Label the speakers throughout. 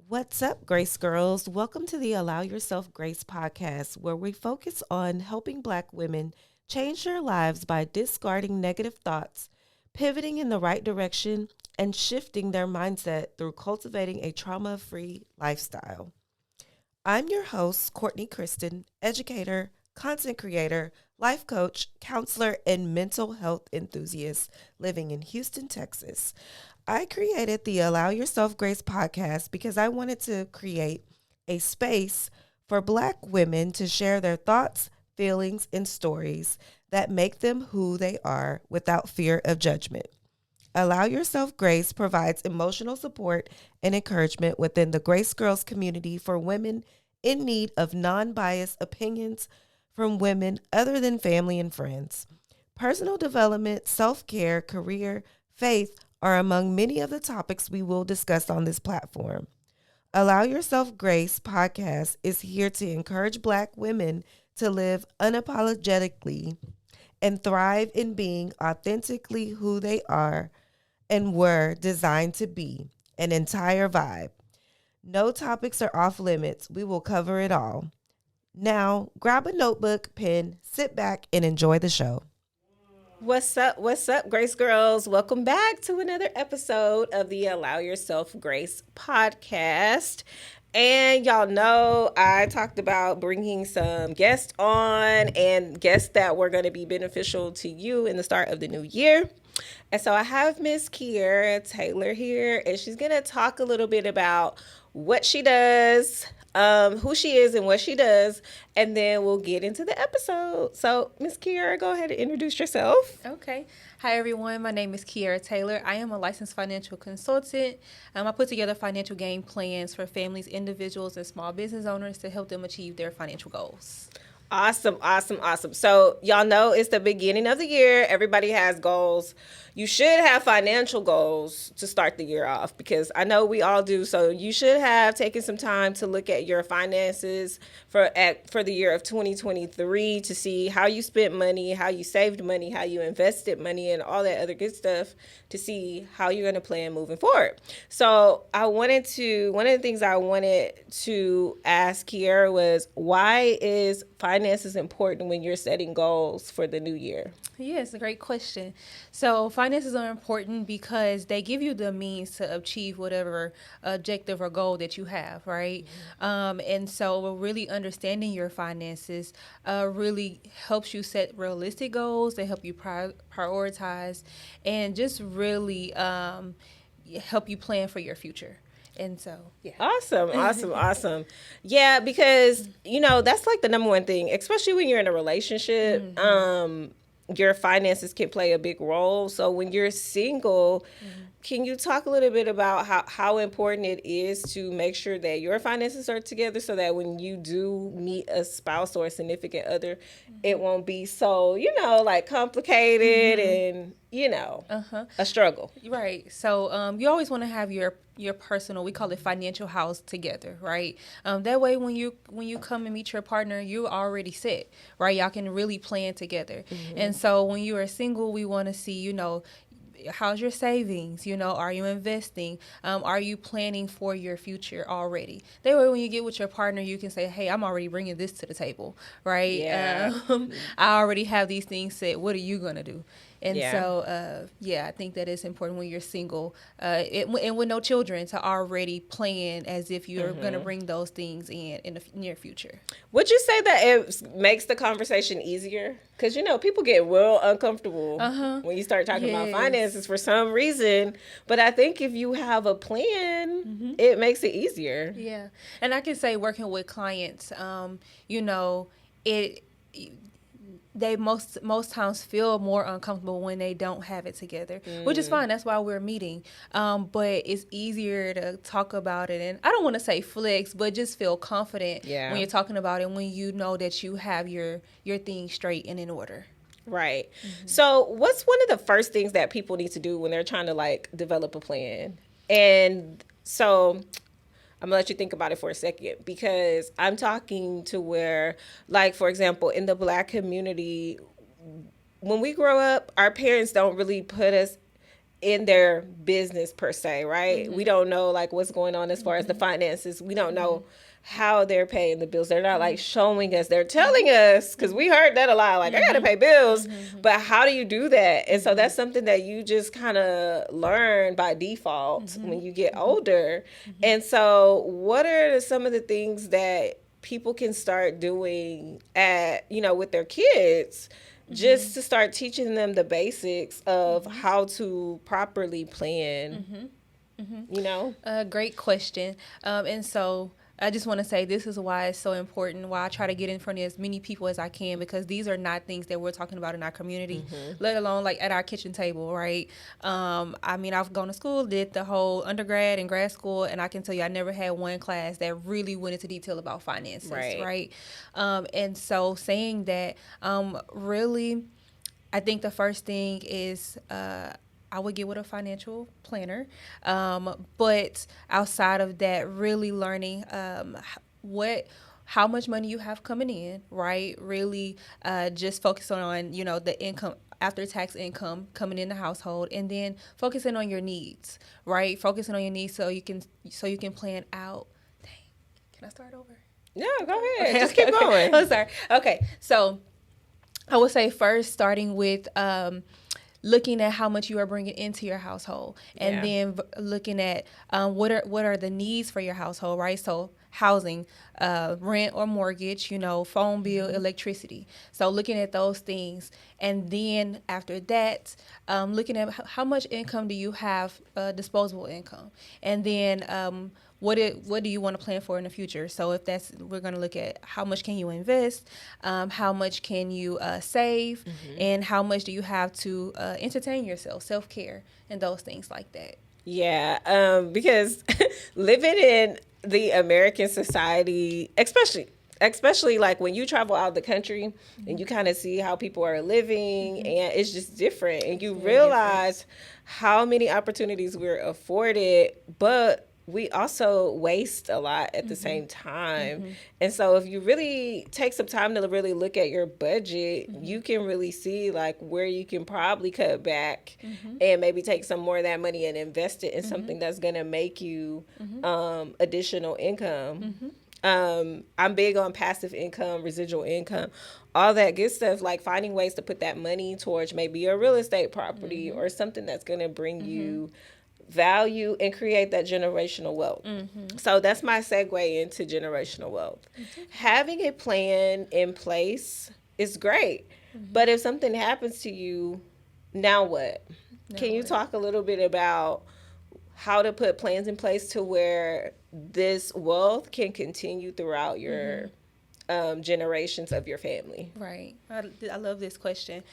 Speaker 1: What's up, Grace Girls? Welcome to the Allow Yourself Grace podcast, where we focus on helping Black women change their lives by discarding negative thoughts, pivoting in the right direction, and shifting their mindset through cultivating a trauma free lifestyle. I'm your host, Courtney Kristen, educator, content creator, life coach, counselor, and mental health enthusiast living in Houston, Texas. I created the Allow Yourself Grace podcast because I wanted to create a space for Black women to share their thoughts, feelings, and stories that make them who they are without fear of judgment. Allow Yourself Grace provides emotional support and encouragement within the Grace Girls community for women in need of non biased opinions from women other than family and friends. Personal development, self care, career, faith are among many of the topics we will discuss on this platform. Allow Yourself Grace podcast is here to encourage Black women to live unapologetically and thrive in being authentically who they are and were designed to be, an entire vibe. No topics are off limits. We will cover it all. Now, grab a notebook, pen, sit back, and enjoy the show. What's up? What's up, Grace Girls? Welcome back to another episode of the Allow Yourself Grace podcast. And y'all know I talked about bringing some guests on and guests that were going to be beneficial to you in the start of the new year. And so I have Miss Kiera Taylor here, and she's going to talk a little bit about what she does, who she is and what she does, and then we'll get into the episode. So, Miss Kiera, go ahead and introduce yourself.
Speaker 2: Okay. Hi, everyone. My name is Kiera Taylor. I am a licensed financial consultant. I put together financial game plans for families, individuals, and small business owners to help them achieve their financial goals.
Speaker 1: Awesome. So y'all know it's the beginning of the year. Everybody has goals. You should have financial goals to start the year off because I know we all do. So you should have taken some time to look at your finances for the year of 2023 to see how you spent money, how you saved money, how you invested money, and all that other good stuff to see how you're going to plan moving forward. So one of the things I wanted to ask here was, why is finances important when you're setting goals for the new year?
Speaker 2: Yeah, it's a great question. So finances are important because they give you the means to achieve whatever objective or goal that you have, right? And so really understanding your finances really helps you set realistic goals. They help you prioritize and just really help you plan for your future. And so, yeah.
Speaker 1: Awesome. Yeah, because, that's like the number one thing, especially when you're in a relationship. Your finances can play a big role. So when you're single, can you talk a little bit about how important it is to make sure that your finances are together so that when you do meet a spouse or a significant other, it won't be so, like complicated and, a struggle.
Speaker 2: Right. So you always want to have your personal, we call it financial house together, right? That way when you come and meet your partner, you're already set, right? Y'all can really plan together. And so when you are single, we want to see, how's your savings? Are you investing? Are you planning for your future already? That way when you get with your partner, you can say, hey, I'm already bringing this to the table, right?
Speaker 1: Yeah.
Speaker 2: I already have these things set. What are you going to do? And so, I think that it's important when you're single and with no children to already plan as if you're going to bring those things in the near future.
Speaker 1: Would you say that it makes the conversation easier? Because, people get real uncomfortable when you start talking about finances for some reason. But I think if you have a plan, it makes it easier.
Speaker 2: Yeah. And I can say working with clients, they most times feel more uncomfortable when they don't have it together, which is fine. That's why we're meeting. But it's easier to talk about it. And I don't want to say flex, but just feel confident when you're talking about it, when you know that you have your things straight and in order.
Speaker 1: Right. So what's one of the first things that people need to do when they're trying to develop a plan? And so I'm gonna let you think about it for a second, because I'm talking to where, for example, in the Black community, when we grow up, our parents don't really put us in their business per se, right? We don't know like what's going on as far as the finances. We don't know how they're paying the bills. They're not like showing us. They're telling us, because we heard that a lot, like I gotta pay bills, but how do you do that? And so that's something that you just kind of learn by default when you get older. And so what are some of the things that people can start doing at, with their kids, just to start teaching them the basics of how to properly plan,
Speaker 2: Great question. And so I just want to say this is why it's so important, why I try to get in front of as many people as I can, because these are not things that we're talking about in our community, let alone like at our kitchen table, right? I mean, I've gone to school, did the whole undergrad and grad school, and I can tell you I never had one class that really went into detail about finances, right? And so saying that, really, I think the first thing is I would get with a financial planner. But outside of that, really learning how much money you have coming in, right? Really just focus on, the income, after tax income coming in the household, and then focusing on your needs, right? Focusing on your needs so you can plan out. Dang, can I start over?
Speaker 1: No, go ahead. Okay, just keep going.
Speaker 2: I'm sorry. Okay, so I would say first starting with looking at how much you are bringing into your household, and then looking at what are the needs for your household, right? So housing, rent or mortgage, phone bill, electricity. So looking at those things, and then after that, looking at how much income do you have, disposable income, and then what do you want to plan for in the future? So if we're going to look at how much can you invest, how much can you save, and how much do you have to entertain yourself, self-care, and those things like that.
Speaker 1: Yeah, because living in the American society, especially like when you travel out of the country and you kind of see how people are living, and it's just different, and you realize how many opportunities we're afforded, but we also waste a lot at the same time. And so if you really take some time to really look at your budget, you can really see like where you can probably cut back and maybe take some more of that money and invest it in something that's going to make you additional income. I'm big on passive income, residual income, all that good stuff, like finding ways to put that money towards maybe a real estate property or something that's going to bring you value and create that generational wealth. So that's my segue into generational wealth. Having a plan in place is great, but if something happens to you, now what? Can you talk a little bit about how to put plans in place to where this wealth can continue throughout your generations of your family?
Speaker 2: Right. I love this question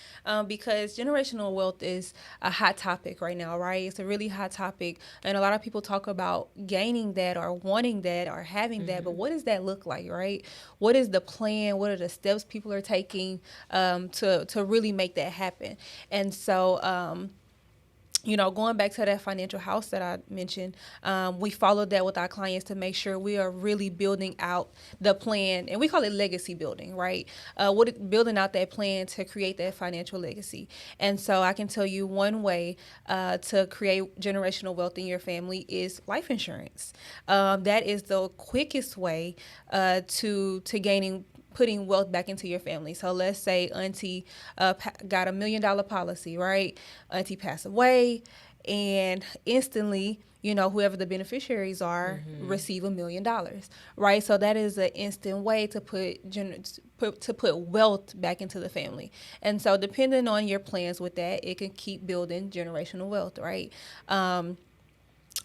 Speaker 2: because generational wealth is a hot topic right now, right? It's a really hot topic. And a lot of people talk about gaining that or wanting that or having that. But what does that look like, right? What is the plan? What are the steps people are taking to really make that happen? And so going back to that financial house that I mentioned, we followed that with our clients to make sure we are really building out the plan, and we call it legacy building, right? Building out that plan to create that financial legacy. And so I can tell you one way to create generational wealth in your family is life insurance. That is the quickest way to putting wealth back into your family. So let's say auntie got $1 million policy, right? Auntie passed away, and instantly, whoever the beneficiaries are receive $1 million, right? So that is an instant way to put wealth back into the family. And so depending on your plans with that, it can keep building generational wealth, right?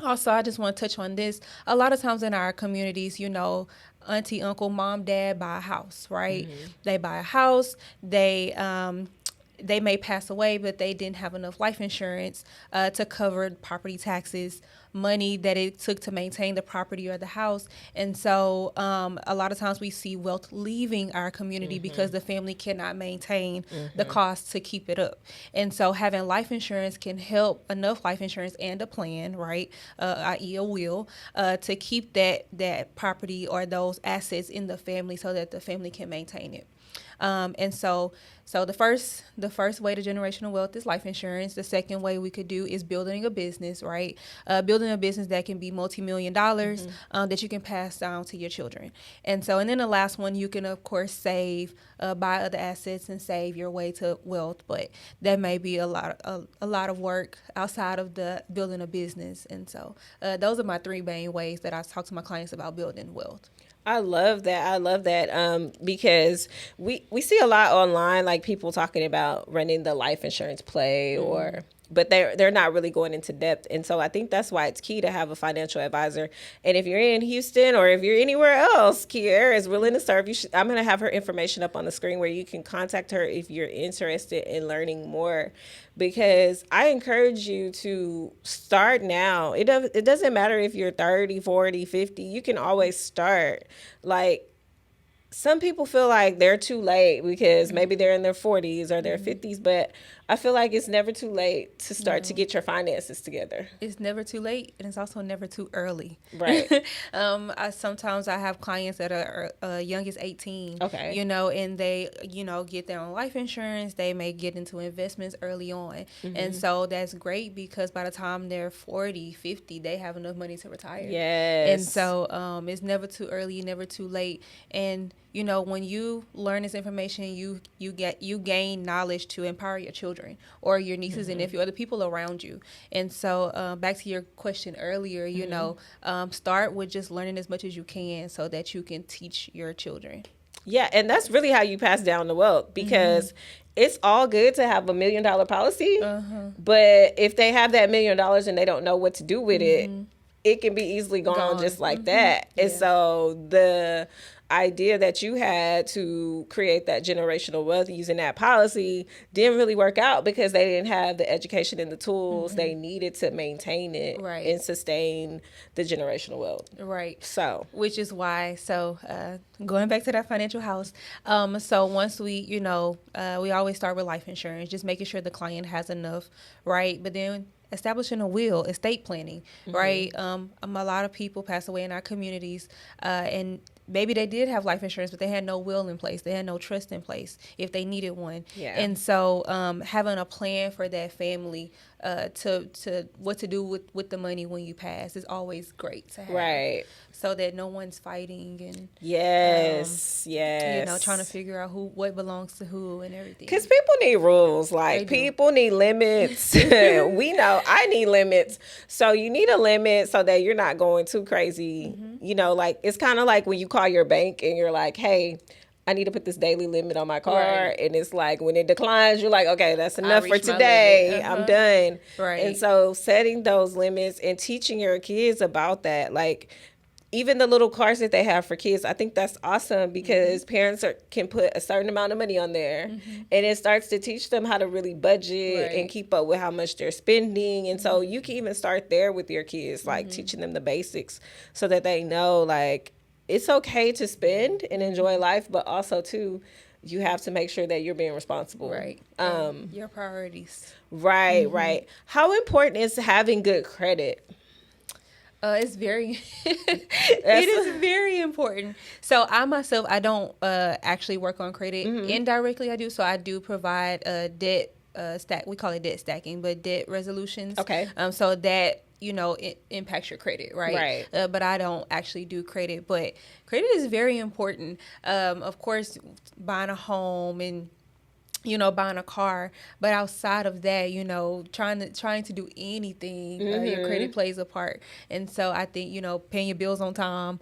Speaker 2: Also, I just want to touch on this. A lot of times in our communities, auntie, uncle, mom, dad buy a house, right? They buy a house. They may pass away, but they didn't have enough life insurance to cover property taxes, money that it took to maintain the property or the house. And so a lot of times we see wealth leaving our community because the family cannot maintain the cost to keep it up. And so having life insurance can help, enough life insurance and a plan, right, i.e. a will, to keep that property or those assets in the family so that the family can maintain it. And so the first way to generational wealth is life insurance. The second way we could do is building a business, right? Building a business that can be multi-million dollars, that you can pass down to your children. And then the last one, you can of course save, buy other assets and save your way to wealth, but that may be a lot of work outside of the building a business. And so those are my three main ways that I talk to my clients about building wealth.
Speaker 3: I love that. Because we see a lot online, like people talking about running the life insurance play, but they're not really going into depth. And so I think that's why it's key to have a financial advisor. And if you're in Houston or if you're anywhere else, Kiera is willing to serve you. I'm going to have her information up on the screen where you can contact her if you're interested in learning more, because I encourage you to start now. It doesn't matter if you're 30, 40, 50. You can always start. Like, some people feel like they're too late because maybe they're in their 40s or their 50s, but I feel like it's never too late to start to get your finances together.
Speaker 2: It's never too late, and it's also never too early.
Speaker 3: Right.
Speaker 2: Sometimes I have clients that are young as 18,
Speaker 3: Okay.
Speaker 2: And they, get their own life insurance. They may get into investments early on. And so that's great because by the time they're 40, 50, they have enough money to retire.
Speaker 3: Yes.
Speaker 2: And so it's never too early, never too late. And when you learn this information, you gain knowledge to empower your children or your nieces and nephews or the people around you. And so back to your question earlier, start with just learning as much as you can so that you can teach your children.
Speaker 3: Yeah, and that's really how you pass down the wealth, because it's all good to have $1 million policy, but if they have that $1 million and they don't know what to do with it, it can be easily gone just like that. And so the idea that you had to create that generational wealth using that policy didn't really work out because they didn't have the education and the tools they needed to maintain it and sustain the generational wealth.
Speaker 2: Right.
Speaker 3: So,
Speaker 2: which is why, going back to that financial house. So once we, we always start with life insurance, just making sure the client has enough, right? But then establishing a will, estate planning, right? A lot of people pass away in our communities, and maybe they did have life insurance, but they had no will in place. They had no trust in place if they needed one. Yeah. And so having a plan for that family to what to do with the money when you pass is always great to have. Right. So that no one's fighting and trying to figure out what belongs to who and everything.
Speaker 3: Because people need rules. Like, people need limits. We know I need limits. So you need a limit so that you're not going too crazy. Like, it's kind of like when you call your bank and you're like, hey, I need to put this daily limit on my card. And it's like, when it declines, you're like, okay, that's enough for today. I'm done. Right. And so setting those limits and teaching your kids about that, like, even the little cards that they have for kids, I think that's awesome because parents can put a certain amount of money on there, and it starts to teach them how to really budget and keep up with how much they're spending. And so you can even start there with your kids, like teaching them the basics so that they know, like, it's okay to spend and enjoy life, but also, too, you have to make sure that you're being responsible.
Speaker 2: Right. Your priorities.
Speaker 3: Right, right. How important is having good credit?
Speaker 2: It's it is very important. So I myself, I don't actually work on credit. Indirectly, I do. So I do provide debt stack. We call it debt stacking, but debt resolutions. Okay. So that it impacts your credit, right? Right. But I don't actually do credit. But credit is very important. Of course, buying a home and buying a car, but outside of that, trying to do anything, your credit plays a part. And so I think, paying your bills on time,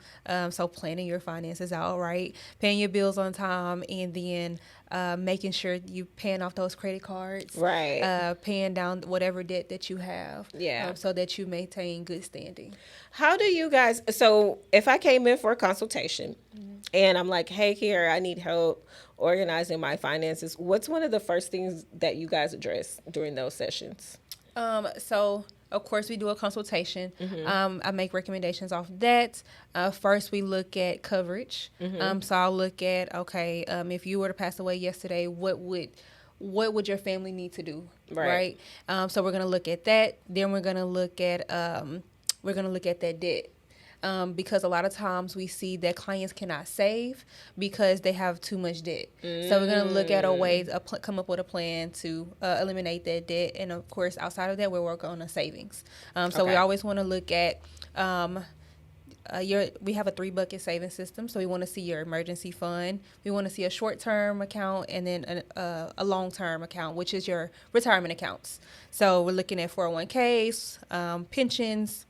Speaker 2: so planning your finances out, right? Paying your bills on time, and then making sure you paying off those credit cards, right? Paying down whatever debt that you have, so that you maintain good standing.
Speaker 3: How do you guys, so if I came in for a consultation and I'm like, hey, Kiera, I need help organizing my finances, what's one of the first things that you guys address during those sessions?
Speaker 2: So of course we do a consultation. I make recommendations off that. First we look at coverage. So I'll look at, okay, if you were to pass away yesterday, what would your family need to do? Right. So we're going to look at that. Then we're going to look at that debt. because a lot of times we see that clients cannot save because they have too much debt. So we're going to look at a way to come up with a plan to eliminate that debt. And of course, outside of that, we're working on the savings. So we always want to look at we have a 3-bucket saving system. So we want to see your emergency fund. We want to see a short-term account and then a long-term account, which is your retirement accounts. So we're looking at 401ks, pensions,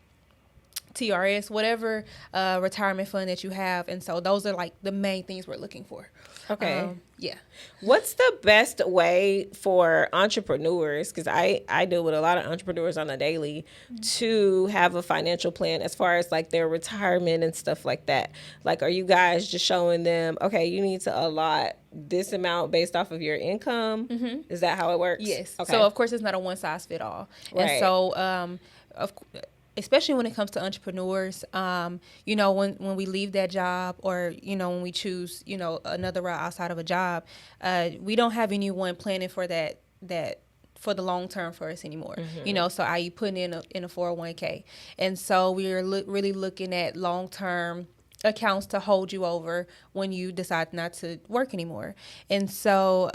Speaker 2: TRS, whatever retirement fund that you have. And so those are like the main things we're looking for.
Speaker 3: Okay.
Speaker 2: Yeah.
Speaker 3: What's the best way for entrepreneurs, because I deal with a lot of entrepreneurs on a daily, to have a financial plan as far as like their retirement and stuff like that? Like, are you guys just showing them, okay, you need to allot this amount based off of your income? Is that how it works?
Speaker 2: Yes.
Speaker 3: Okay.
Speaker 2: So, of course, it's not a one-size-fit-all.
Speaker 3: Right.
Speaker 2: And so, especially when it comes to entrepreneurs, when we leave that job or, when we choose, another route outside of a job, we don't have anyone planning for that for the long term for us anymore. So I putting in a 401k. And so we're really looking at long term accounts to hold you over when you decide not to work anymore. And so,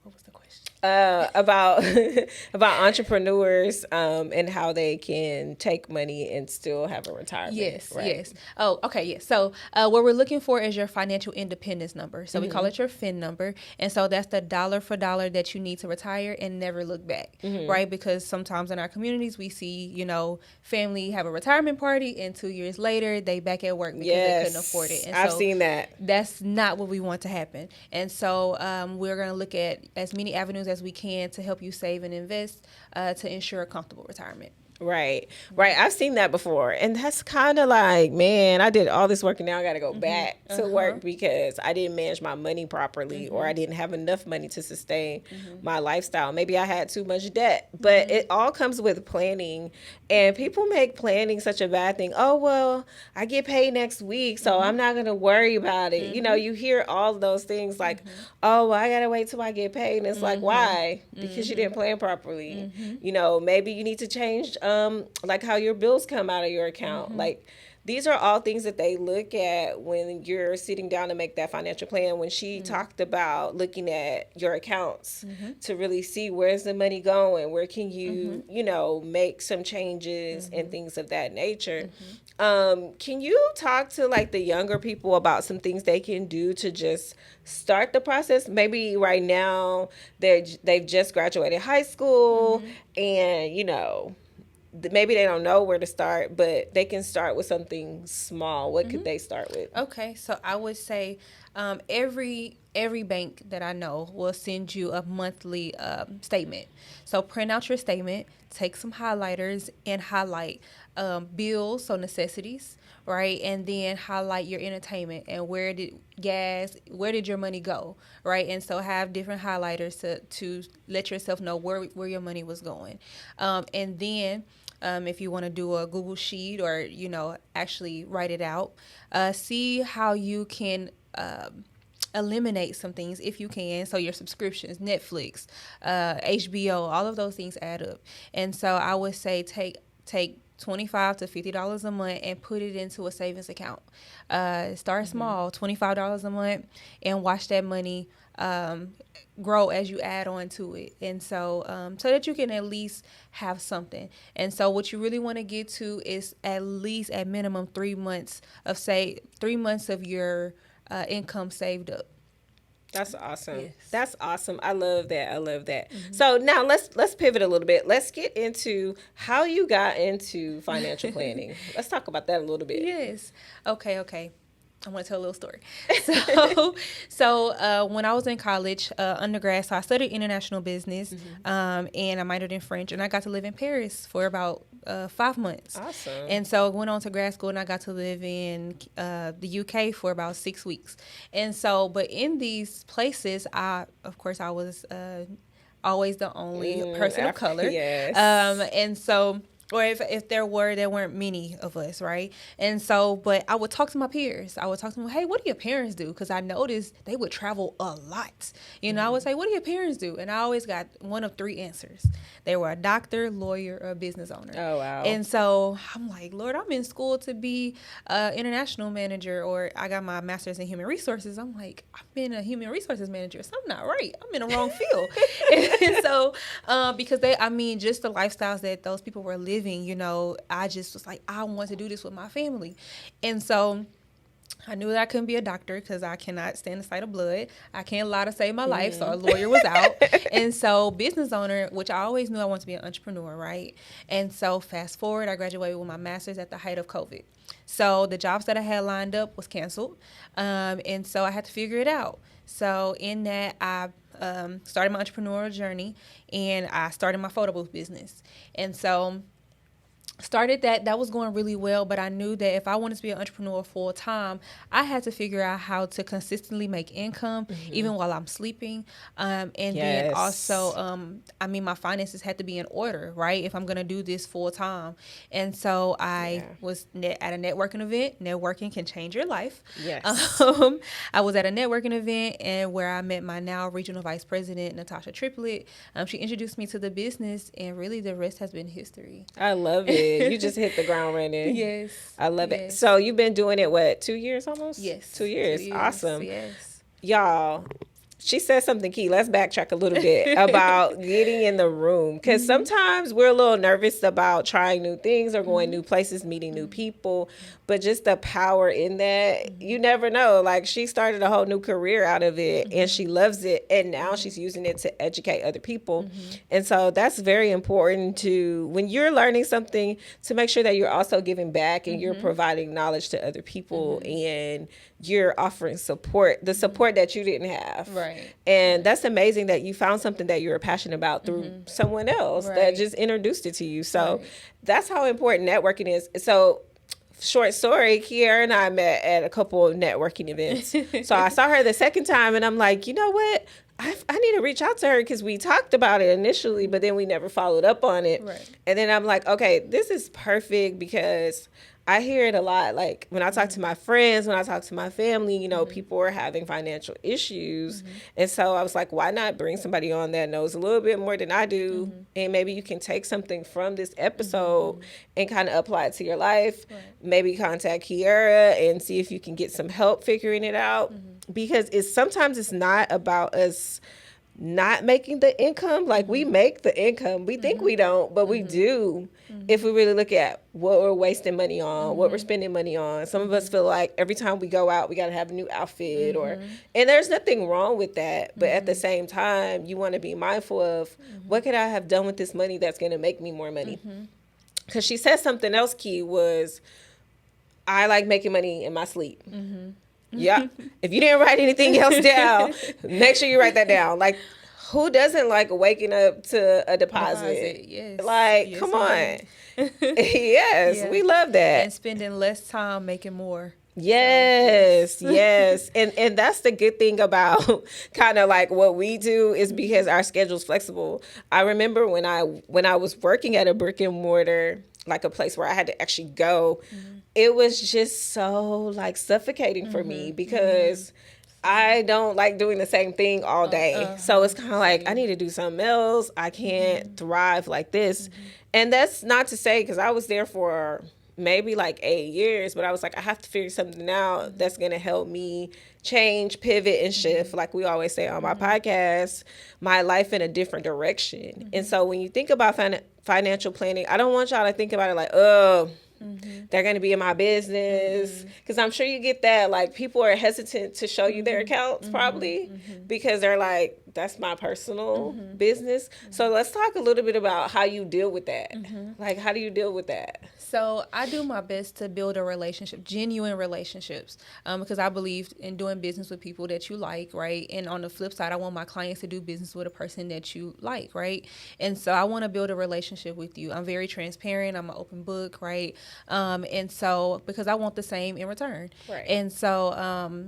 Speaker 2: what was the question?
Speaker 3: About entrepreneurs and how they can take money and still have a retirement.
Speaker 2: Yes,
Speaker 3: right?
Speaker 2: yes. Oh, okay, yes. So what we're looking for is your financial independence number. So we call it your FIN number. And so that's the dollar for dollar that you need to retire and never look back, right? Because sometimes in our communities we see, family have a retirement party and 2 years later they back at work because they couldn't afford it. And
Speaker 3: I've seen that.
Speaker 2: That's not what we want to happen. And so we're going to look at as many avenues as we can to help you save and invest to ensure a comfortable retirement.
Speaker 3: Right. I've seen that before. And that's kind of like, man, I did all this work and now I got to go back to work because I didn't manage my money properly or I didn't have enough money to sustain my lifestyle. Maybe I had too much debt, but it all comes with planning. And people make planning such a bad thing. Oh, well, I get paid next week, so I'm not going to worry about it. You hear all those things like, oh, well, I got to wait till I get paid. And it's like, why? Because you didn't plan properly. Maybe you need to change like how your bills come out of your account. Like, these are all things that they look at when you're sitting down to make that financial plan. When she talked about looking at your accounts to really see where's the money going, where can you, make some changes and things of that nature. Can you talk to like the younger people about some things they can do to just start the process? Maybe right now they've just graduated high school and, maybe they don't know where to start, but they can start with something small. What could they start with?
Speaker 2: Okay, so I would say every bank that I know will send you a monthly statement. So print out your statement, take some highlighters and highlight bills, so necessities, right? And then highlight your entertainment and where did your money go, right? And so have different highlighters to let yourself know where your money was going. And then if you want to do a Google Sheet or, actually write it out, see how you can eliminate some things if you can. So your subscriptions, Netflix, HBO, all of those things add up. And so I would say take $25 to $50 a month and put it into a savings account. Start small, $25 a month, and watch that money grow as you add on to it. And so so that you can at least have something. And so what you really want to get to is at least at minimum 3 months of your income saved up.
Speaker 3: That's awesome.
Speaker 2: Yes.
Speaker 3: That's awesome. I love that. So now let's pivot a little bit. Let's get into how you got into financial planning. Let's talk about that a little bit.
Speaker 2: Yes. Okay. I want to tell a little story. So when I was in college, undergrad, so I studied international business, and I minored in French, and I got to live in Paris for about 5 months.
Speaker 3: Awesome.
Speaker 2: And so I went on to grad school, and I got to live in the UK for about 6 weeks. And so, but in these places, I was always the only person of color.
Speaker 3: Yes.
Speaker 2: And so or if there weren't many of us, right? And so, but I would talk to my peers. I would talk to them, hey, what do your parents do? Because I noticed they would travel a lot. I would say, what do your parents do? And I always got one of three answers. They were a doctor, lawyer, or a business owner.
Speaker 3: Oh, wow.
Speaker 2: And so I'm like, Lord, I'm in school to be an international manager, or I got my master's in human resources. I'm like, I've been a human resources manager. Something not right. I'm in the wrong field. And so, because just the lifestyles that those people were living, I just was like, I want to do this with my family. And so I knew that I couldn't be a doctor because I cannot stand the sight of blood. I can't lie to save my life, so a lawyer was out. And so business owner, which I always knew I wanted to be an entrepreneur, right? And so fast forward, I graduated with my master's at the height of COVID. So the jobs that I had lined up was canceled, and so I had to figure it out. So in that, I started my entrepreneurial journey, and I started my photo booth business. And so started that was going really well, but I knew that if I wanted to be an entrepreneur full time, I had to figure out how to consistently make income even while I'm sleeping, and then also my finances had to be in order, right, if I'm gonna do this full time. And so I was at a networking event. Networking can change your life. I was at a networking event and where I met my now regional vice president, Natasha Triplett. She introduced me to the business, and really the rest has been history.
Speaker 3: I love it. You just hit the ground running.
Speaker 2: Yes.
Speaker 3: I love it. So you've been doing it, what, 2 years almost?
Speaker 2: Yes.
Speaker 3: 2 years. 2 years. Awesome.
Speaker 2: Yes.
Speaker 3: Y'all, she said something key. Let's backtrack a little bit about getting in the room. Because sometimes we're a little nervous about trying new things or going new places, meeting new people. But just the power in that, you never know. Like, she started a whole new career out of it, and she loves it. And now she's using it to educate other people. And so that's very important to, when you're learning something, to make sure that you're also giving back and you're providing knowledge to other people, and you're offering support, the support that you didn't have.
Speaker 2: Right.
Speaker 3: And that's amazing that you found something that you were passionate about through someone else that just introduced it to you. So that's how important networking is. So short story, Kiera and I met at a couple of networking events. So I saw her the second time, and I'm like, you know what? I need to reach out to her because we talked about it initially, but then we never followed up on it.
Speaker 2: Right.
Speaker 3: And then I'm like, okay, this is perfect because I hear it a lot. Like, when I talk to my friends, when I talk to my family, people are having financial issues. And so I was like, why not bring somebody on that knows a little bit more than I do? And maybe you can take something from this episode and kind of apply it to your life. Right. Maybe contact Kiera and see if you can get some help figuring it out. Because sometimes it's not about us not making the income. Like, we make the income. We think we don't, but we do. If we really look at what we're wasting money on, what we're spending money on. Some of us feel like every time we go out, we got to have a new outfit, and there's nothing wrong with that. But at the same time, you want to be mindful of what could I have done with this money that's going to make me more money? Because she said something else key was, I like making money in my sleep. Yeah. If you didn't write anything else down, make sure you write that down. Like, who doesn't like waking up to a deposit?
Speaker 2: Yes.
Speaker 3: Like,
Speaker 2: yes,
Speaker 3: come on. Yes, we love that.
Speaker 2: And spending less time making more.
Speaker 3: Yes, yes. And that's the good thing about kind of like what we do is because our schedule's flexible. I remember when I was working at a brick and mortar, like a place where I had to actually go, it was just so like suffocating for me because I don't like doing the same thing all day. So it's kind of like, I need to do something else. I can't thrive like this. And that's not to say, because I was there for maybe like 8 years, but I was like, I have to figure something out that's going to help me change, pivot, and shift, like we always say on my podcast, my life in a different direction. And so when you think about financial planning, I don't want y'all to think about it like, oh, they're going to be in my business. Because I'm sure you get that. Like, people are hesitant to show you their accounts probably because they're like, that's my personal business. So let's talk a little bit about how you deal with that. Like, how do you deal with that?
Speaker 2: So I do my best to build a relationship, genuine relationships, because I believe in doing business with people that you like, right? And on the flip side, I want my clients to do business with a person that you like, right? And so I want to build a relationship with you. I'm very transparent. I'm an open book, right? And so because I want the same in return.
Speaker 3: Right.
Speaker 2: And so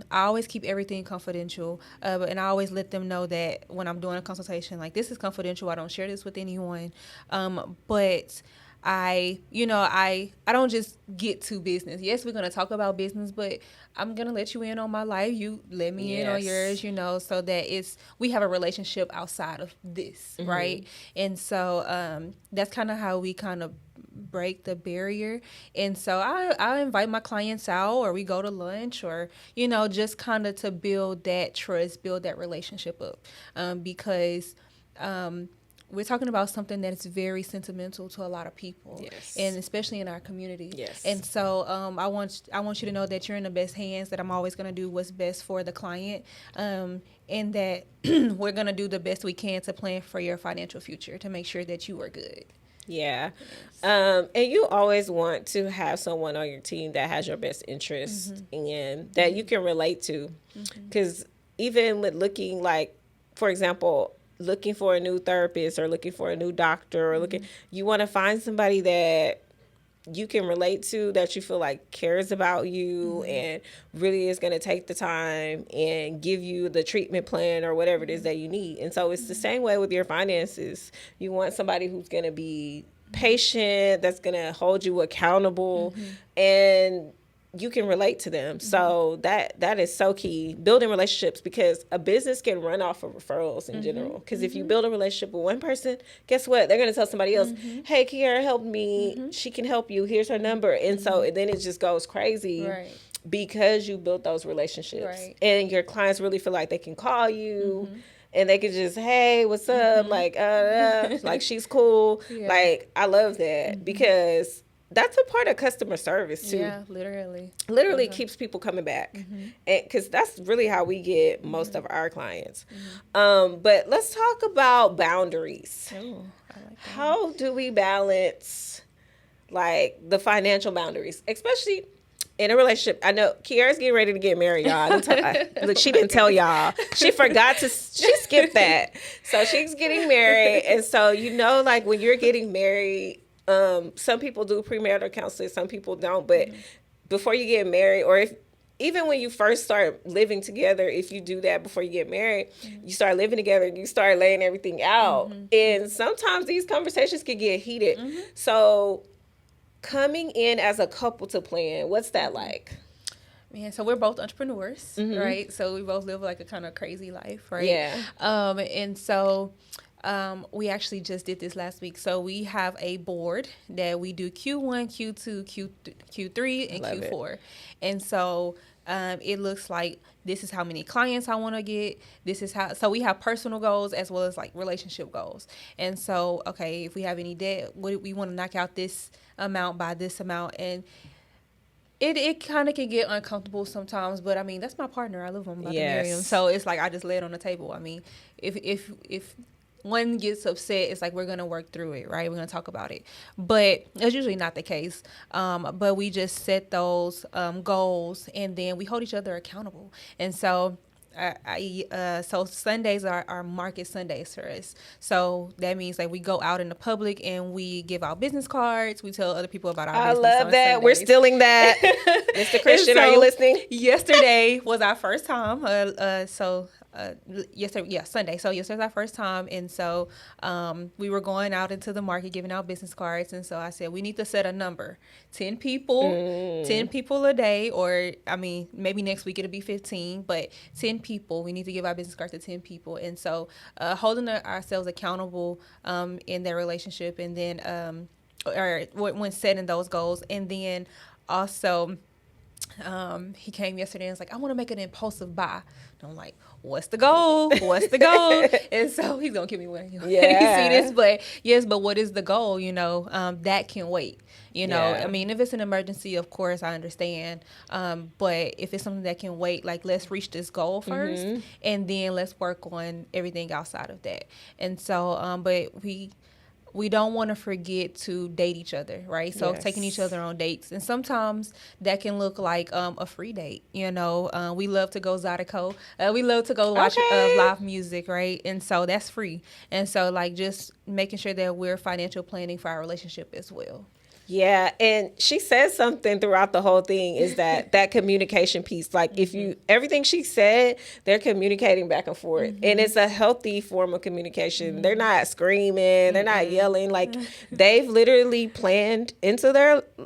Speaker 2: I always keep everything confidential, and I always let them know that when I'm doing a consultation, like, this is confidential. I don't share this with anyone. But I don't just get to business. Yes, we're gonna talk about business, but I'm gonna let you in on my life. You let me in on yours, so that we have a relationship outside of this, right? And so that's kind of how we kind of break the barrier. And so I invite my clients out, or we go to lunch, or just kind of to build that trust, build that relationship up, because we're talking about something that is very sentimental to a lot of people, and especially in our community. And so I want you to know that you're in the best hands, that I'm always going to do what's best for the client, and that we're going to do the best we can to plan for your financial future, to make sure that you are good.
Speaker 3: Yeah. And you always want to have someone on your team that has your best interest and that you can relate to. Because even with looking, like, for example, looking for a new therapist or looking for a new doctor, or you want to find somebody that you can relate to, that you feel like cares about you and really is going to take the time and give you the treatment plan or whatever it is that you need. And so it's the same way with your finances. You want somebody who's going to be patient, that's going to hold you accountable, and you can relate to them. So that is so key, building relationships, because a business can run off of referrals in general. Because if you build a relationship with one person, guess what? They're going to tell somebody else, hey, Kiera helped me. She can help you. Here's her number. And so then it just goes crazy because you built those relationships. And your clients really feel like they can call you. And they could just, hey, what's up? Like, like, she's cool. Like, I love that because that's a part of customer service too.
Speaker 2: Yeah, literally
Speaker 3: keeps people coming back, and because that's really how we get most of our clients. But let's talk about boundaries.
Speaker 2: Oh, I like that.
Speaker 3: How do we balance, like, the financial boundaries, especially in a relationship? I know Kiera's getting ready to get married, y'all. Look, she didn't tell y'all. She forgot to. She skipped that. So she's getting married, and so like, when you're getting married, some people do premarital counseling, some people don't. But before you get married, or even when you first start living together, if you do that before you get married, you start living together, you start laying everything out. And sometimes these conversations can get heated. So coming in as a couple to plan, what's that like?
Speaker 2: Man, so we're both entrepreneurs, right? So we both live like a kind of crazy life, right?
Speaker 3: Yeah.
Speaker 2: And so we actually just did this last week. So we have a board that we do Q1, Q2, Q3, and Q4. And so it looks like this is how many clients I want to get. This is how. So we have personal goals as well as like relationship goals. And so, okay, if we have any debt, we want to knock out this amount by this amount. And it kind of can get uncomfortable sometimes, but I mean, that's my partner. I live with him, about to marry him. So it's like I just lay it on the table. I mean, if one gets upset, it's like we're going to work through it, right? We're going to talk about it. But that's usually not the case. But we just set those goals, and then we hold each other accountable. And so so Sundays are market Sundays for us. So that means like we go out in the public and we give out business cards. We tell other people about our business.
Speaker 3: I love that. Sundays. We're stealing that. Mr. Christian, so, are you listening?
Speaker 2: Yesterday was our first time. Sunday. So yesterday's our first time, and so we were going out into the market giving out business cards, and so I said we need to set a number, 10 people, 10 people a day, or I mean maybe next week it'll be 15, but 10 people. We need to give our business cards to 10 people, and so holding ourselves accountable in their relationship, and then or when setting those goals, and then also. He came yesterday and was like, I want to make an impulsive buy. And I'm like, what's the goal? What's the goal? And so he's going to give me when you see this. But yes, but what is the goal? That can wait. I mean, if it's an emergency, of course, I understand. But if it's something that can wait, like, let's reach this goal first, and then let's work on everything outside of that. And so, but we don't want to forget to date each other, right? So taking each other on dates. And sometimes that can look like a free date, we love to go Zydeco. We love to go watch live music, right? And so that's free. And so, like, just making sure that we're financial planning for our relationship as well.
Speaker 3: Yeah, and she said something throughout the whole thing is that communication piece. Like if you everything she said, they're communicating back and forth, and it's a healthy form of communication. They're not screaming, they're not yelling. Like they've literally planned into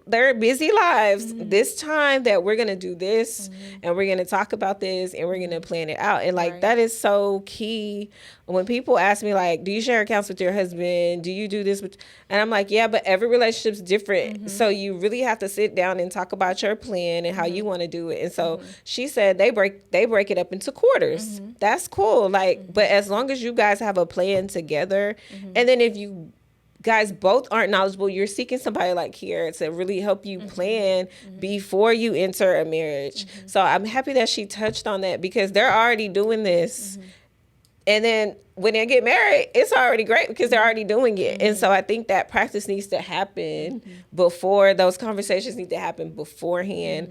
Speaker 3: their busy lives this time that we're gonna do this, and we're gonna talk about this, and we're gonna plan it out. And like that is so key. When people ask me like, do you share accounts with your husband? Do you do this with, and I'm like, yeah, but every relationship's different. So you really have to sit down and talk about your plan and how you want to do it. And so she said they break it up into quarters. That's cool. Like, but as long as you guys have a plan together, and then if you guys both aren't knowledgeable, you're seeking somebody like Kiera to really help you plan before you enter a marriage. So I'm happy that she touched on that because they're already doing this. And then when they get married, it's already great because they're already doing it. And so I think that practice needs to happen before, those conversations need to happen beforehand,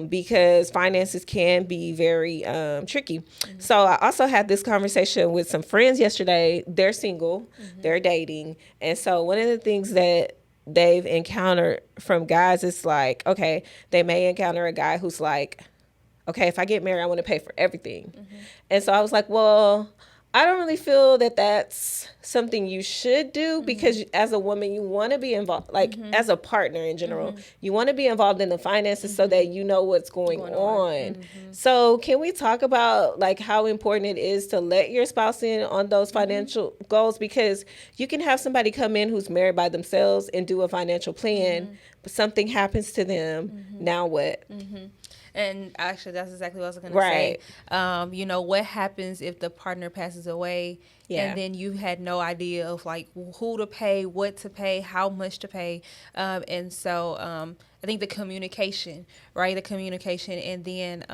Speaker 3: because finances can be very tricky. So I also had this conversation with some friends yesterday. They're single, they're dating. And so one of the things that they've encountered from guys is like, okay, they may encounter a guy who's like, okay, if I get married, I want to pay for everything. And so I was like, well, I don't really feel that that's something you should do because as a woman, you want to be involved, like as a partner in general, you want to be involved in the finances so that you know what's going on. So can we talk about like how important it is to let your spouse in on those financial goals? Because you can have somebody come in who's married by themselves and do a financial plan, but something happens to them. Now what?
Speaker 2: And actually, that's exactly what I was going to say. You know, what happens if the partner passes away and then you had no idea of like who to pay, what to pay, how much to pay. And so I think the communication, right? The communication. And then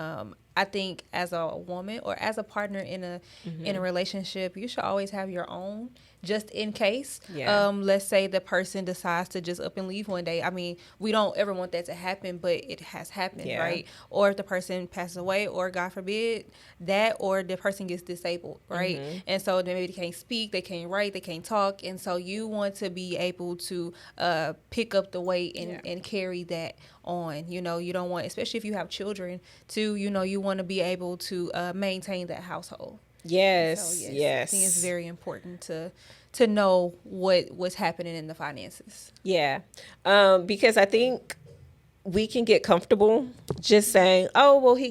Speaker 2: I think as a woman or as a partner in a relationship, you should always have your own just in case. Let's say the person decides to just up and leave one day. I mean, we don't ever want that to happen, but it has happened, right? Or if the person passes away, or God forbid that, or the person gets disabled, right? And so they maybe can't speak, they can't write, they can't talk, and so you want to be able to pick up the weight and carry that on. You know, you don't want, especially if you have children, to, you know, you want to be able to maintain that household.
Speaker 3: Yes.
Speaker 2: I think it's very important to know what's happening in the finances.
Speaker 3: Because I think we can get comfortable just saying, oh, well, he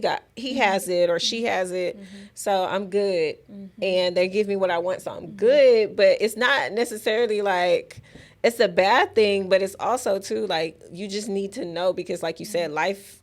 Speaker 3: has it or she has it, so I'm good, and they give me what I want, so I'm good. But it's not necessarily like it's a bad thing, but it's also too like you just need to know, because like you said, life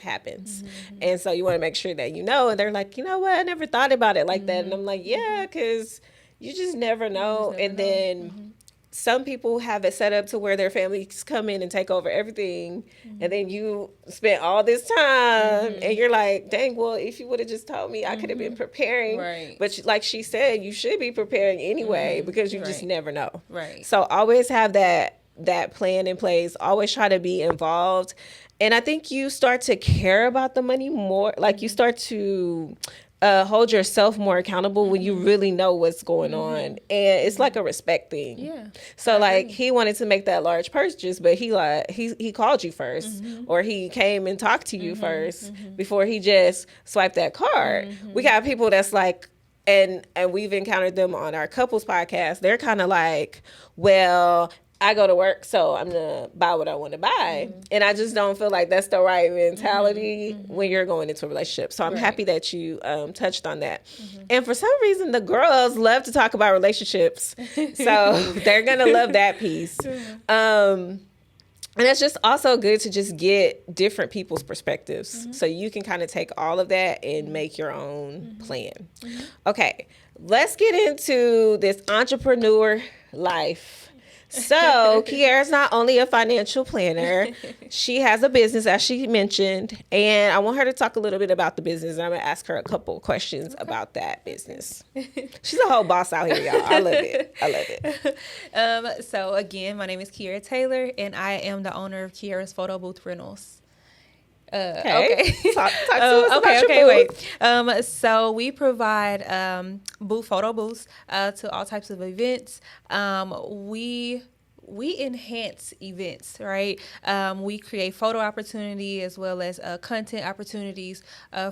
Speaker 3: happens. And so you want to make sure that you know. And they're like, you know what, I never thought about it like that. And I'm like, yeah, because you just never know. Then some people have it set up to where their families come in and take over everything, and then you spent all this time and you're like, dang, well, if you would have just told me, I could have been preparing. But like she said, you should be preparing anyway, because you just never know. So always have that plan in place. Always try to be involved. And I think you start to care about the money more. Like you start to hold yourself more accountable when you really know what's going on. And it's like a respect thing. So like he wanted to make that large purchase, but he called you first, or he came and talked to you first before he just swiped that card. We got people that's like, and we've encountered them on our couples podcast. They're kind of like, well, I go to work, so I'm going to buy what I want to buy. And I just don't feel like that's the right mentality when you're going into a relationship. So I'm happy that you touched on that. And for some reason, the girls love to talk about relationships. So they're going to love that piece. And it's just also good to just get different people's perspectives. So you can kind of take all of that and make your own plan. Okay, let's get into this entrepreneur life. So Kiera's not only a financial planner, she has a business, as she mentioned, and I want her to talk a little bit about the business. And I'm going to ask her a couple questions about that business. She's a whole boss out here, y'all. I love it.
Speaker 2: So again, my name is Kiera Taylor, and I am the owner of Kiera's Photo Booth Rentals.
Speaker 3: Okay. Talk to us about your booth.
Speaker 2: Wait. So we provide photo booths to all types of events. we enhance events, right? We create photo opportunity as well as content opportunities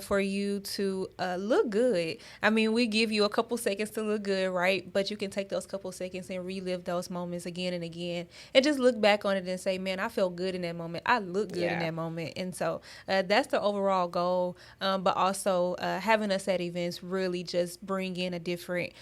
Speaker 2: for you to look good. I mean, we give you a couple seconds to look good, right? But you can take those couple seconds and relive those moments again and again, and just look back on it and say, man, I felt good in that moment. I look good in that moment. And so that's the overall goal. But also having us at events really just bring in a different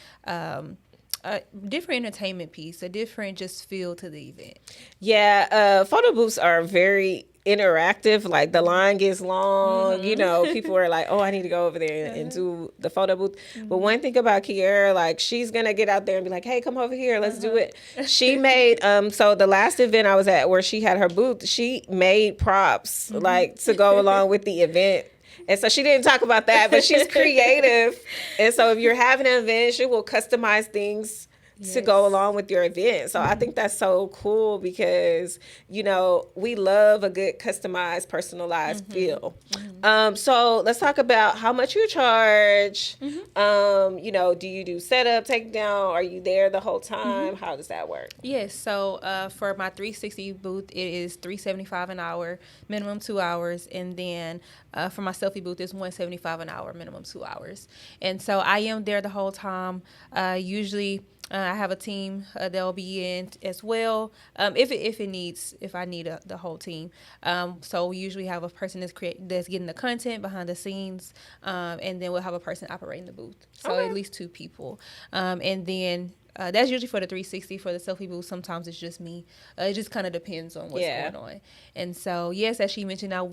Speaker 2: entertainment piece, a different just feel to the event.
Speaker 3: Yeah, photo booths are very interactive. Like the line gets long, you know, people are like, oh, I need to go over there and do the photo booth. But one thing about Kiera, like she's gonna get out there and be like, hey, come over here, let's do it. She made so the last event I was at where she had her booth, she made props like to go along with the event. And so she didn't talk about that, but she's creative. And so if you're having an event, she will customize things to go along with your event. So I think that's so cool because, you know, we love a good customized, personalized feel. So let's talk about how much you charge. You know, do you do setup, takedown? Are you there the whole time? How does that work?
Speaker 2: Yes. So for my 360 booth, it is $375 an hour, minimum 2 hours. And then for my selfie booth, it's $175 an hour, minimum 2 hours. And so I am there the whole time. Usually I have a team that'll be in as well. If I need the whole team. So we usually have a person that's getting the content behind the scenes, and then we'll have a person operating the booth. So at least 2 people. And then that's usually for the 360. For the selfie booth, sometimes it's just me. It just kind of depends on what's going on. And so, yes, as she mentioned, I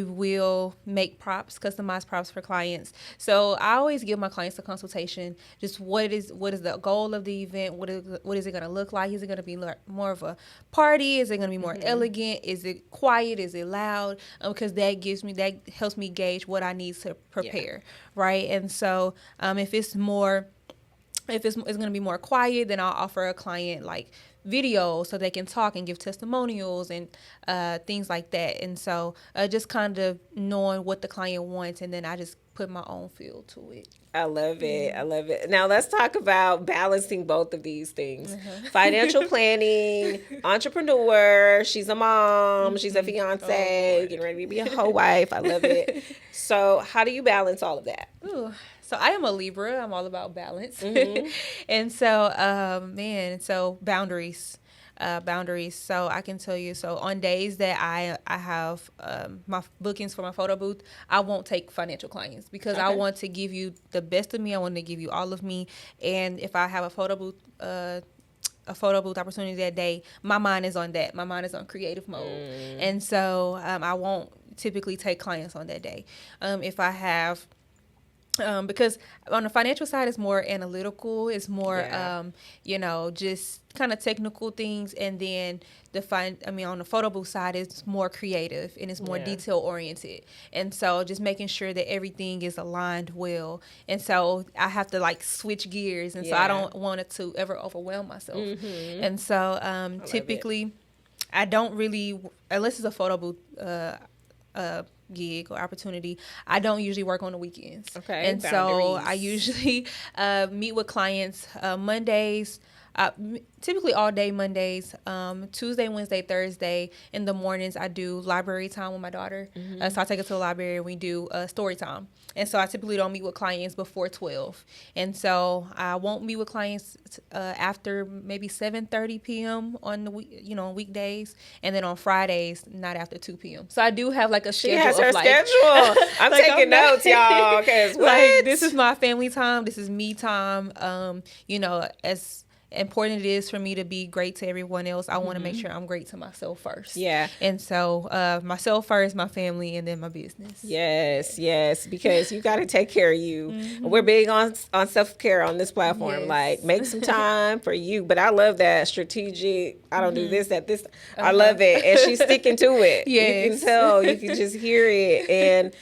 Speaker 2: will make props, customized props for clients. So I always give my clients a consultation. Just what is the goal of the event? What is it going to look like? Is it going to be more of a party? Is it going to be more elegant? Is it quiet? Is it loud? Because that helps me gauge what I need to prepare, right? And so if it's going to be more quiet, then I'll offer a client like video so they can talk and give testimonials and things like that. And so just kind of knowing what the client wants, and then I just put my own feel to it.
Speaker 3: I love it. I love it. Now let's talk about balancing both of these things. Financial planning, entrepreneur, she's a mom, she's a fiance, getting ready to be a whole wife. I love it. So how do you balance all of that?
Speaker 2: Ooh. So I am a Libra. I'm all about balance. And so, so boundaries. So I can tell you, so on days that I have my bookings for my photo booth, I won't take financial clients because I want to give you the best of me. I want to give you all of me. And if I have a photo booth opportunity that day, my mind is on that. My mind is on creative mode. And so I won't typically take clients on that day. If I have because on the financial side, it's more analytical. It's more, just kind of technical things. And then on the photo booth side, it's more creative and it's more detail oriented. And so just making sure that everything is aligned well. And so I have to like switch gears. And so I don't want it to ever overwhelm myself. And so typically I don't really, unless it's a photo booth, gig or opportunity, I don't usually work on the weekends.
Speaker 3: Okay.
Speaker 2: And so I usually meet with clients Mondays, typically all day Mondays, Tuesday, Wednesday, Thursday. In the mornings, I do library time with my daughter. So I take her to the library and we do story time. And so I typically don't meet with clients before 12. And so I won't meet with clients after maybe 7:30 p.m. on the weekdays. And then on Fridays, not after 2 p.m. So I do have like a schedule.
Speaker 3: She has her schedule. I'm like, taking notes, y'all. Because
Speaker 2: like, this is my family time. This is me time. As important it is for me to be great to everyone else, I want to make sure I'm great to myself first.
Speaker 3: Yeah.
Speaker 2: And so myself first, my family, and then my business.
Speaker 3: Yes, because you got to take care of you. We're big on self-care on this platform. Like, make some time for you. But I love that strategic, I don't do this, that, this. I love it. And she's sticking to it.
Speaker 2: Yes.
Speaker 3: You can tell. You can just hear it. And,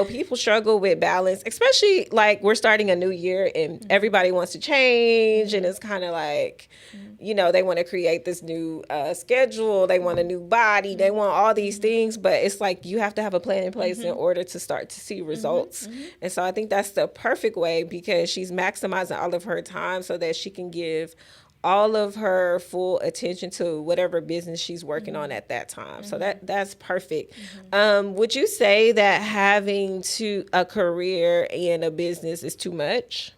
Speaker 3: people struggle with balance, especially, like, we're starting a new year and everybody wants to change. And it's kind of like, they want to create this new schedule. They want a new body. They want all these things. But it's like you have to have a plan in place in order to start to see results. And so I think that's the perfect way because she's maximizing all of her time so that she can give all of her full attention to whatever business she's working on at that time. So that's perfect. Would you say that having a career and a business is too much?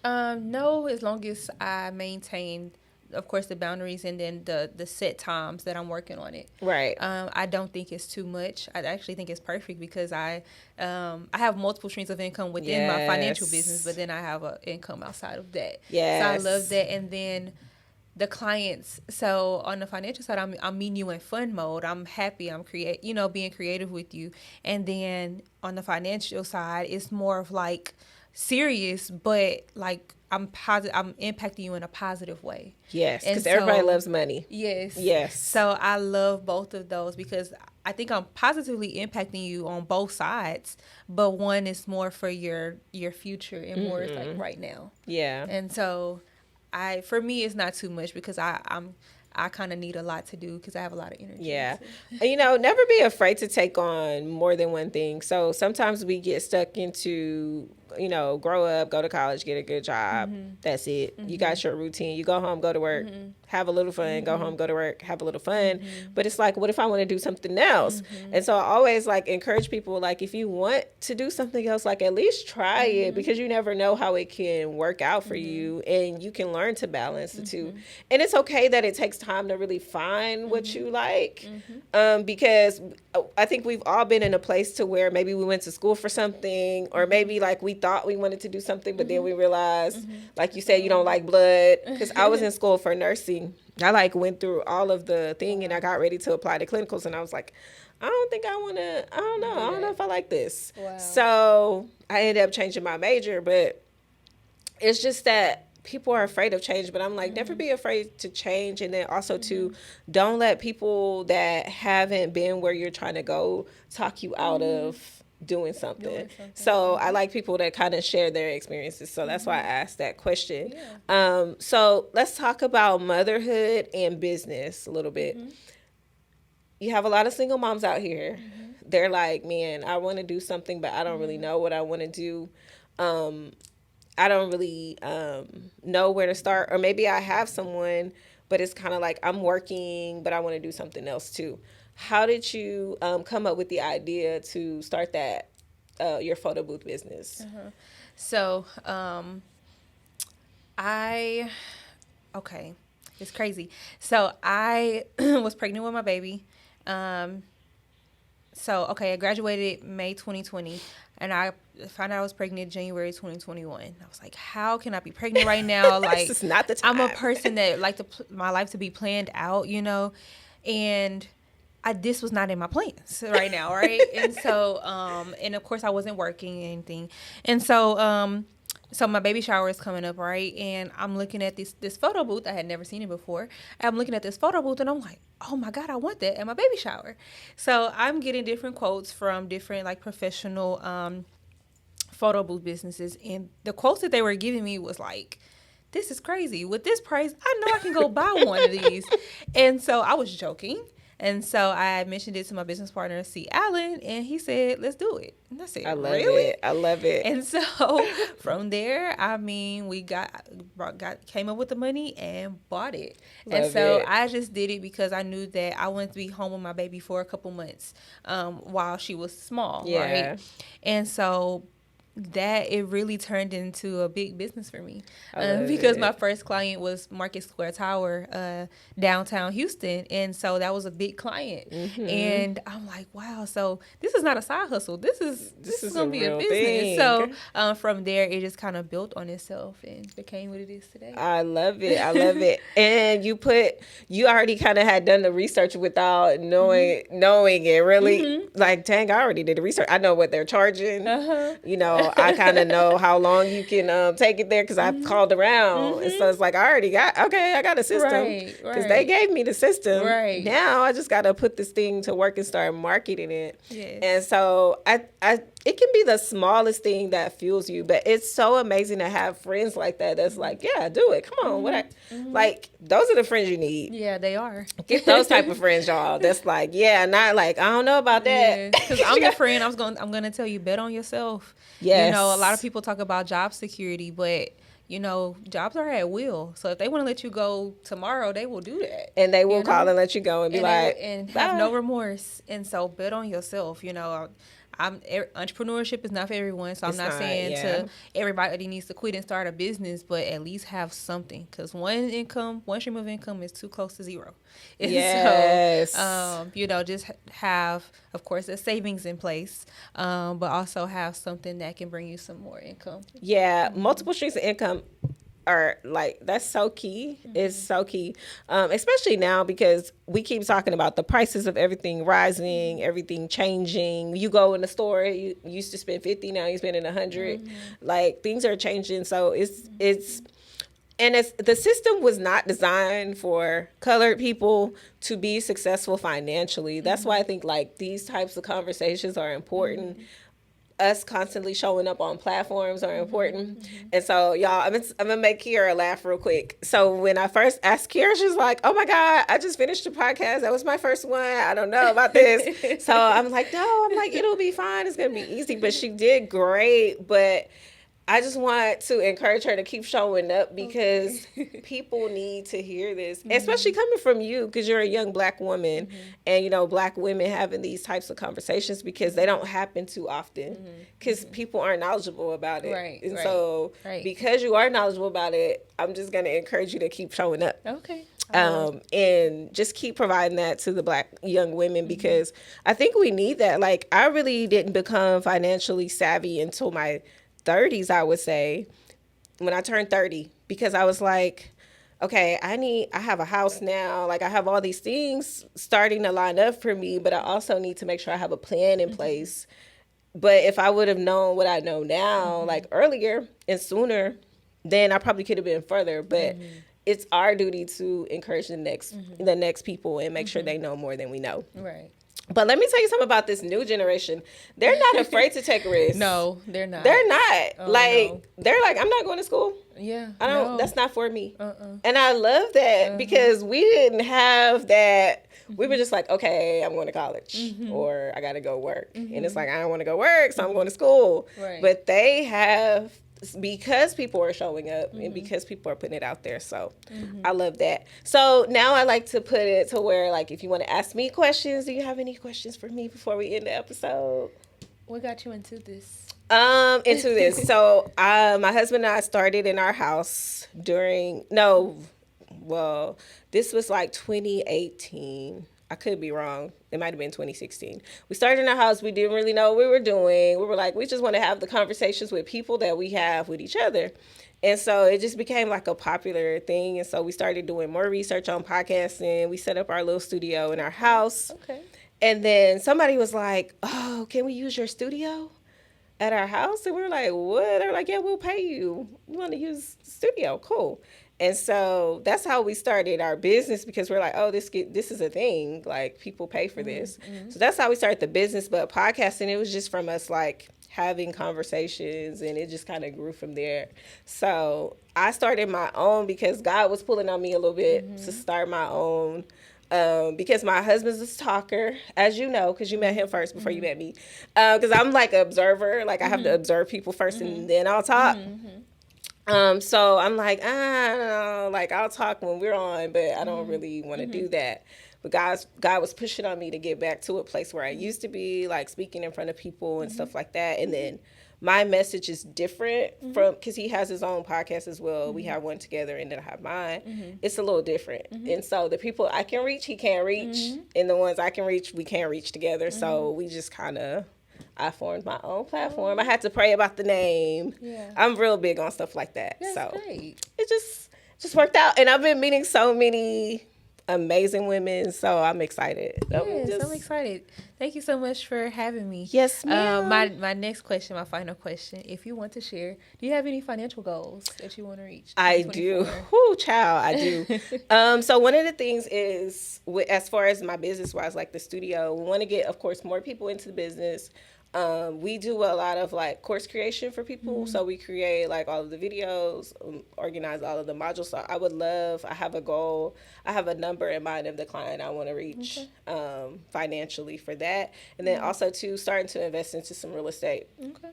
Speaker 2: No, as long as I maintain, of course, the boundaries and then the set times that I'm working on it.
Speaker 3: Right.
Speaker 2: I don't think it's too much. I actually think it's perfect because I have multiple streams of income within my financial business, but then I have an income outside of that.
Speaker 3: Yes.
Speaker 2: So I love that. And then the clients. So on the financial side, I'm meeting you in fun mode. I'm happy. I'm being creative with you. And then on the financial side, it's more of like serious, but like I'm positive. I'm impacting you in a positive way.
Speaker 3: Yes, because everybody loves money.
Speaker 2: Yes. So I love both of those because I think I'm positively impacting you on both sides, but one is more for your future and more is like right now.
Speaker 3: Yeah.
Speaker 2: And so for me, it's not too much because I kind of need a lot to do because I have a lot of energy.
Speaker 3: Yeah. Never be afraid to take on more than one thing. So sometimes we get stuck into, grow up, go to college, get a good job. That's it. You got your routine. You go home, go to work, have a little fun, go home, go to work, have a little fun. But it's like, what if I want to do something else? And so I always encourage people, if you want to do something else, at least try it because you never know how it can work out for you and you can learn to balance the two. And it's okay that it takes time to really find what you like because I think we've all been in a place to where maybe we went to school for something or maybe we thought we wanted to do something but then we realized like you said you don't like blood because I was in school for nursing. I went through all of the thing and I got ready to apply to clinicals and I was like, I don't know if I like this. Wow. So I ended up changing my major, but it's just that people are afraid of change, but I'm never be afraid to change. And then also to don't let people that haven't been where you're trying to go talk you out of doing something. So I like people that kind of share their experiences. So that's why I asked that question. Yeah. So let's talk about motherhood and business a little bit. You have a lot of single moms out here. They're like, man, I want to do something, but I don't really know what I want to do. I don't really know where to start. Or maybe I have someone, but it's kind of like I'm working, but I want to do something else too. How did you come up with the idea to start your photo booth business?
Speaker 2: So it's crazy. So I was pregnant with my baby. I graduated May 2020. And I found out I was pregnant January 2021. I was like, how can I be pregnant right now?
Speaker 3: This is not the time.
Speaker 2: I'm a person that my life to be planned out, and this was not in my plans right now, right? And so, and of course I wasn't working or anything. And so, so my baby shower is coming up, right? And I'm looking at this photo booth. I had never seen it before. I'm looking at this photo booth and I'm like, oh my God, I want that at my baby shower. So I'm getting different quotes from different professional photo booth businesses. And the quotes that they were giving me was like, this is crazy. With this price, I know I can go buy one of these. And so I was joking. And so I mentioned it to my business partner, C. Allen, and he said, let's do it. And I said,
Speaker 3: I love it. I love it.
Speaker 2: And so from there, we came up with the money and bought it. I just did it because I knew that I wanted to be home with my baby for a couple months while she was small, right? And so that it really turned into a big business for me because my first client was Market Square Tower, downtown Houston. And so that was a big client. And I'm like, wow, so this is not a side hustle. This is going to be a business. Thing. So from there, it just kind of built on itself and became what it is today.
Speaker 3: I love it. I love it. And you already kind of had done the research without knowing it really. Like, dang, I already did the research. I know what they're charging. I kind of know how long you can take it there because I've called around. And so it's like, I got a system because they gave me the system. Right. Now I just got to put this thing to work and start marketing it. Yes. And so it can be the smallest thing that fuels you, but it's so amazing to have friends like that. That's like, yeah, do it. Come on. Those are the friends you need.
Speaker 2: Yeah, they are.
Speaker 3: Get those type of friends, y'all. That's like, yeah, not like, I don't know about that.
Speaker 2: Because I'm the friend. I'm going to tell you, bet on yourself.
Speaker 3: Yes.
Speaker 2: A lot of people talk about job security, but jobs are at will. So if they want to let you go tomorrow, they will do that.
Speaker 3: And they will call and let you go and be like,
Speaker 2: and have no remorse. And so bet on yourself. Entrepreneurship is not for everyone, so I'm not saying to everybody needs to quit and start a business, but at least have something, because one stream of income is too close to zero. And
Speaker 3: yes.
Speaker 2: So, just have, of course, a savings in place, but also have something that can bring you some more income.
Speaker 3: Yeah, multiple streams of income are that's so key. It's so key, especially now, because we keep talking about the prices of everything rising, everything changing. You go in the store, you used to spend 50, now you're spending 100. Like, things are changing. So it's the system was not designed for colored people to be successful financially. That's why I think these types of conversations are important. Us constantly showing up on platforms are important. And so, y'all, I'm gonna make Kiera laugh real quick. So when I first asked Kiera, she's like, oh my God, I just finished the podcast. That was my first one. I don't know about this. So I'm like, it'll be fine. It's gonna be easy. But she did great. But I just want to encourage her to keep showing up, because people need to hear this, especially coming from you, because you're a young Black woman, and, Black women having these types of conversations, because they don't happen too often, because people aren't knowledgeable about it.
Speaker 2: Right.
Speaker 3: And so because you are knowledgeable about it, I'm just going to encourage you to keep showing up.
Speaker 2: Okay.
Speaker 3: And just keep providing that to the Black young women, because I think we need that. I really didn't become financially savvy until my 30s, I would say, when I turned 30, because I was like, okay, I have a house now. I have all these things starting to line up for me, but I also need to make sure I have a plan in place. But if I would have known what I know now, earlier and sooner, then I probably could have been further. But it's our duty to encourage the next people and make sure they know more than we know.
Speaker 2: Right.
Speaker 3: But let me tell you something about this new generation. They're not afraid to take risks.
Speaker 2: No, they're not.
Speaker 3: They're not.
Speaker 2: No.
Speaker 3: They're like, I'm not going to school.
Speaker 2: Yeah.
Speaker 3: I don't, that's not for me. And I love that, because we didn't have that. We were just like, okay, I'm going to college, or I got to go work. And it's like, I don't want to go work, so I'm going to school.
Speaker 2: Right.
Speaker 3: But they have, because people are showing up and because people are putting it out there. So I love that. So now I like to put it to where, if you want to ask me questions, do you have any questions for me before we end the episode?
Speaker 2: What got you into this?
Speaker 3: So my husband and I started in our house this was 2018. I could be wrong. It might have been 2016. We started in our house. We didn't really know what we were doing. We were like, we just want to have the conversations with people that we have with each other. And so it just became a popular thing. And so we started doing more research on podcasting. We set up our little studio in our house.
Speaker 2: Okay.
Speaker 3: And then somebody was like, oh, can we use your studio at our house? And we were like, what? They were like, yeah, we'll pay you. You want to use the studio? Cool. And so that's how we started our business, because we're like, oh, this is a thing. People pay for this. So that's how we started the business. But podcasting, it was just from us having conversations, and it just kind of grew from there. So I started my own because God was pulling on me a little bit to start my own. Because my husband's a talker, as you know, because you met him first before you met me. Because I'm an observer. I have to observe people first, and then I'll talk. So I'm I don't know, I'll talk when we're on, but I don't really want to do that. But God was pushing on me to get back to a place where I used to be, speaking in front of people and stuff like that. And then my message is different from, because he has his own podcast as well. We have one together, and then I have mine. It's a little different. And so the people I can reach, he can't reach. And the ones I can reach, we can't reach together. So we just I formed my own platform. I had to pray about the name. Yeah. I'm real big on stuff like that.
Speaker 2: That's great.
Speaker 3: It just worked out. And I've been meeting so many amazing women, so I'm excited.
Speaker 2: Yes, I'm excited. Thank you so much for having me.
Speaker 3: Yes, ma'am.
Speaker 2: My next question, my final question, if you want to share, do you have any financial goals that you want to reach?
Speaker 3: I do. Whoo, child, I do. So one of the things is, as far as my business-wise, the studio, we want to get, of course, more people into the business. We do a lot of course creation for people. So we create all of the videos, organize all of the modules. So I have a goal. I have a number in mind of the client I want to reach financially for that. And then also starting to invest into some real estate.
Speaker 2: Okay.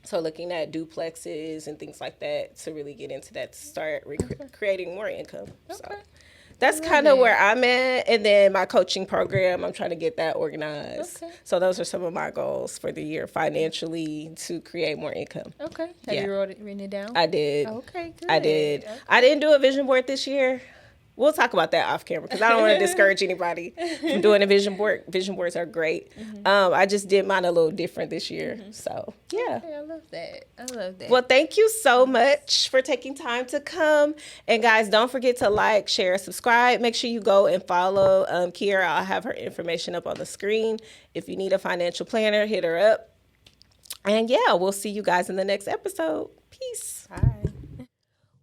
Speaker 3: So looking at duplexes and things like that to really get into that, to start creating more income. So that's kind of where I'm at. And then my coaching program, I'm trying to get that organized.
Speaker 2: Okay.
Speaker 3: So those are some of my goals for the year financially to create more income.
Speaker 2: Okay. Have you written it down?
Speaker 3: I did.
Speaker 2: Okay, good.
Speaker 3: I did.
Speaker 2: Okay.
Speaker 3: I didn't do a vision board this year. We'll talk about that off camera because I don't want to discourage anybody from doing a vision board. Vision boards are great. I just did mine a little different this year. So, yeah.
Speaker 2: Okay, I love that. I love that.
Speaker 3: Well, thank you so much for taking time to come. And guys, don't forget to like, share, subscribe. Make sure you go and follow Kiera. I'll have her information up on the screen. If you need a financial planner, hit her up. And yeah, we'll see you guys in the next episode. Peace.
Speaker 2: Bye.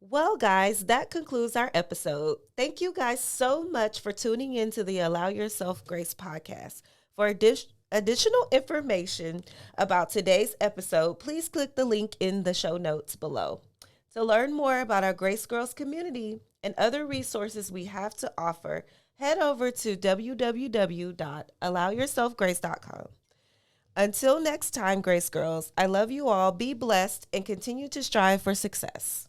Speaker 1: Well, guys, that concludes our episode. Thank you guys so much for tuning in to the Allow Yourself Grace podcast. For additional information about today's episode, please click the link in the show notes below. To learn more about our Grace Girls community and other resources we have to offer, head over to www.allowyourselfgrace.com. Until next time, Grace Girls, I love you all. Be blessed and continue to strive for success.